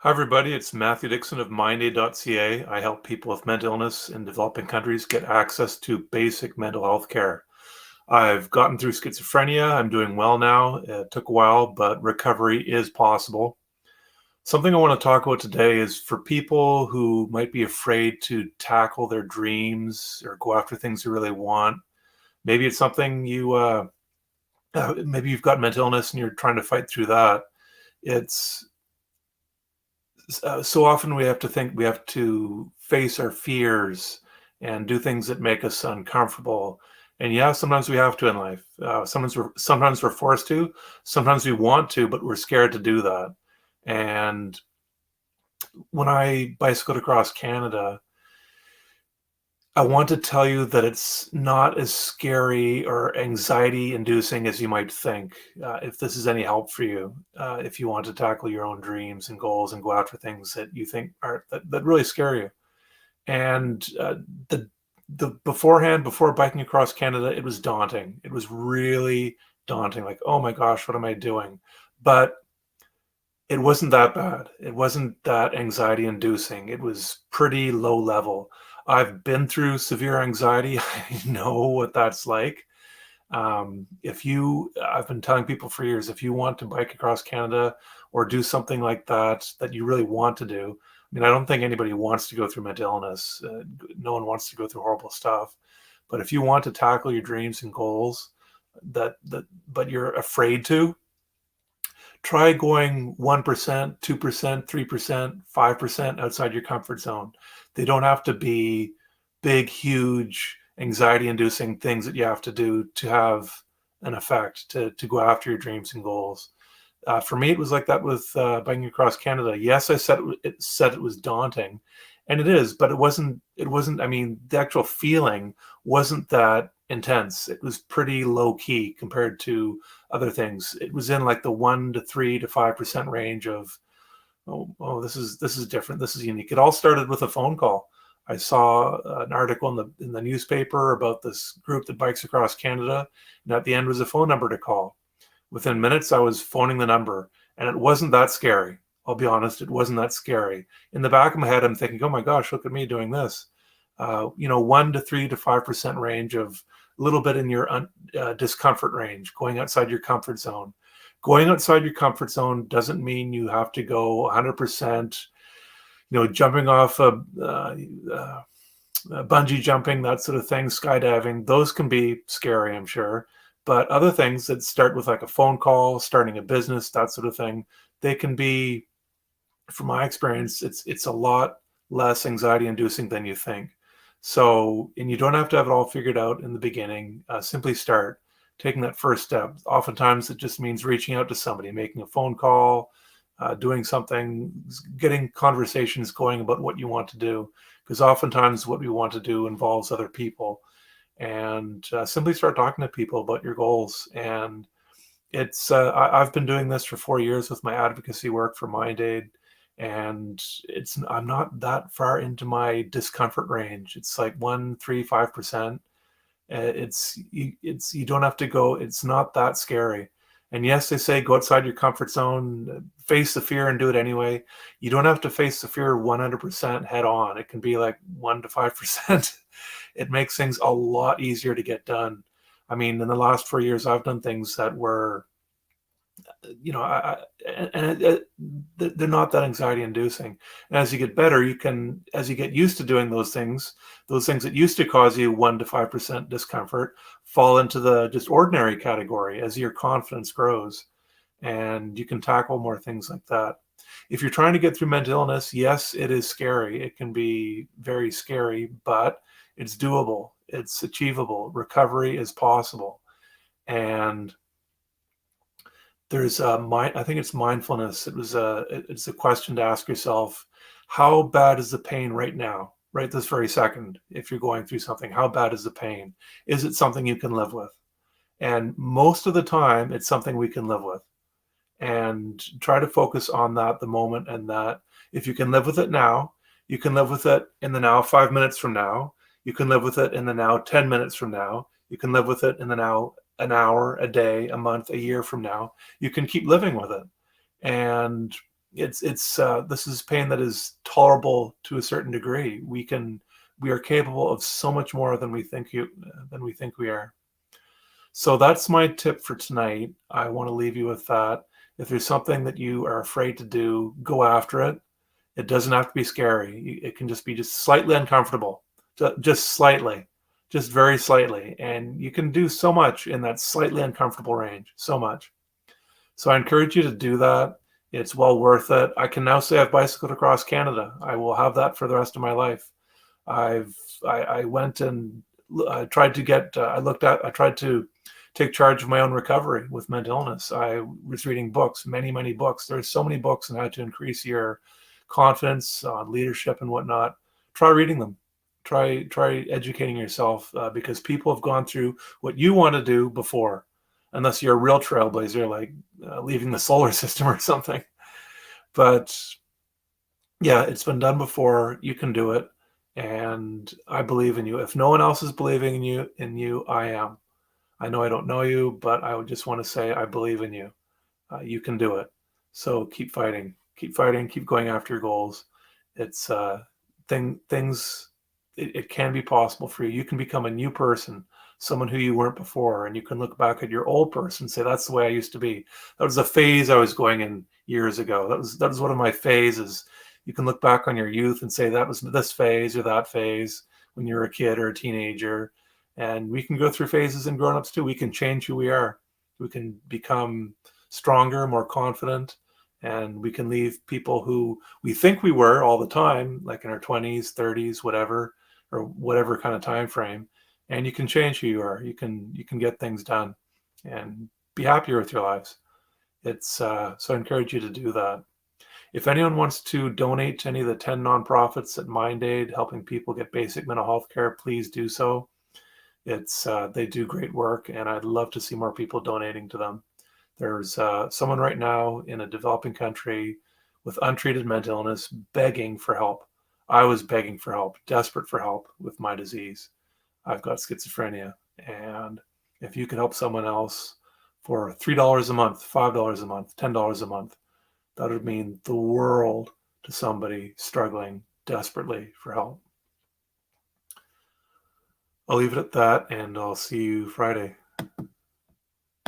Hi, everybody. It's Matthew Dickson of mindaid.ca. I help people with mental illness in developing countries get access to basic mental health care. I've gotten through schizophrenia. I'm doing well now. It took a while, but recovery is possible. Something I want to talk about today is for people who might be afraid to tackle their dreams or go after things they really want. Maybe it's something maybe you've got mental illness and you're trying to fight through that. It's so often we have to face our fears and do things that make us uncomfortable. And yeah, sometimes we have to in life. Sometimes we're forced to. Sometimes we want to, but we're scared to do that. And when I bicycled across Canada, I want to tell you that it's not as scary or anxiety inducing as you might think. If this is any help for you, if you want to tackle your own dreams and goals and go after things that you think that really scare you. And the before biking across Canada, it was daunting. It was really daunting. Like, oh my gosh, what am I doing? But it wasn't that bad. It wasn't that anxiety inducing. It was pretty low level. I've been through severe anxiety. I know what that's like. I've been telling people for years, if you want to bike across Canada or do something like that you really want to do. I mean, I don't think anybody wants to go through mental illness. No one wants to go through horrible stuff. But if you want to tackle your dreams and goals but you're afraid to, try going 1%, 2%, 3%, 5% outside your comfort zone. They don't have to be big, huge, anxiety inducing things that you have to do to have an effect, to go after your dreams and goals. For me, it was like that with biking across Canada. Yes, said it was daunting, and it is, but it wasn't. It wasn't. I mean, the actual feeling wasn't that intense. It was pretty low key compared to other things. It was in like the 1 to 3 to 5% range of this is different. This is unique. It all started with a phone call. I saw an article in the newspaper about this group that bikes across Canada, and at the end was a phone number to call. Within minutes, I was phoning the number, and it wasn't that scary. I'll be honest, it wasn't that scary. In the back of my head, I'm thinking, oh my gosh, look at me doing this. 1 to 3 to 5% range of a little bit in your discomfort range, going outside your comfort zone. Going outside your comfort zone doesn't mean you have to go 100%, jumping off bungee jumping, that sort of thing, skydiving. Those can be scary, I'm sure. But other things that start with like a phone call, starting a business, that sort of thing, they can be, from my experience, it's a lot less anxiety inducing than you think. So, and you don't have to have it all figured out in the beginning. Simply start taking that first step. Oftentimes, it just means reaching out to somebody, making a phone call, doing something, getting conversations going about what you want to do. Because oftentimes, what we want to do involves other people, and simply start talking to people about your goals. And I've been doing this for 4 years with my advocacy work for Mind Aid, and I'm not that far into my discomfort range. It's like 1, 3, 5%. You don't have to go. It's not that scary. And yes, they say go outside your comfort zone, face the fear, and do it anyway. You don't have to face the fear 100% head on. It can be like 1 to 5%. It makes things a lot easier to get done. I mean, in the last 4 years, I've done things that were, they're not that anxiety inducing. And as you get better, as you get used to doing those things that used to cause you 1 to 5% discomfort fall into the just ordinary category as your confidence grows, and you can tackle more things like that. If you're trying to get through mental illness, yes, it is scary. It can be very scary, but it's doable. It's achievable. Recovery is possible. And I think it's mindfulness. It's a question to ask yourself: how bad is the pain right now, right this very second? If you're going through something, how bad is the pain? Is it something you can live with? And most of the time, it's something we can live with. And try to focus on that, the moment, and that if you can live with it now, you can live with it in the now 5 minutes from now. You can live with it in the now 10 minutes from now. You can live with it in the now an hour, a day, a month, a year from now. You can keep living with it. And this is pain that is tolerable to a certain degree. We are capable of so much more than we think we are. So that's my tip for tonight. I want to leave you with that. If there's something that you are afraid to do, go after it. It doesn't have to be scary. It can just be just slightly uncomfortable, just slightly, just very slightly. And you can do so much in that slightly uncomfortable range, so much. So I encourage you to do that. It's well worth it. I can now say I've bicycled across Canada. I will have that for the rest of my life. I went and I tried to get, I tried to take charge of my own recovery with mental illness. I was reading books, many, many books. There's so many books on how to increase your confidence on leadership and whatnot. Try reading them. Try educating yourself because people have gone through what you want to do before, unless you're a real trailblazer, like leaving the solar system or something. But yeah, it's been done before. You can do it. And I believe in you. If no one else is believing in you, I am. I know I don't know you, but I would just want to say I believe in you. You can do it. So keep fighting, keep going after your goals. It's things. It can be possible for you. You can become a new person, someone who you weren't before, and you can look back at your old person and say, "That's the way I used to be. That was a phase I was going in years ago. That was one of my phases." You can look back on your youth and say that was this phase or that phase when you're a kid or a teenager. And we can go through phases in grown-ups too. We can change who we are. We can become stronger, more confident, and we can leave people who we think we were all the time, like in our 20s, 30s, whatever, or whatever kind of time frame. And you can change who you are. You can get things done and be happier with your lives. It's so I encourage you to do that. If anyone wants to donate to any of the 10 nonprofits at MindAid helping people get basic mental health care, please do so. It's they do great work, and I'd love to see more people donating to them. There's someone right now in a developing country with untreated mental illness begging for help. I was begging for help, desperate for help with my disease. I've got schizophrenia, and if you could help someone else for $3 a month, $5 a month, $10 a month, that would mean the world to somebody struggling desperately for help. I'll leave it at that, and I'll see you Friday.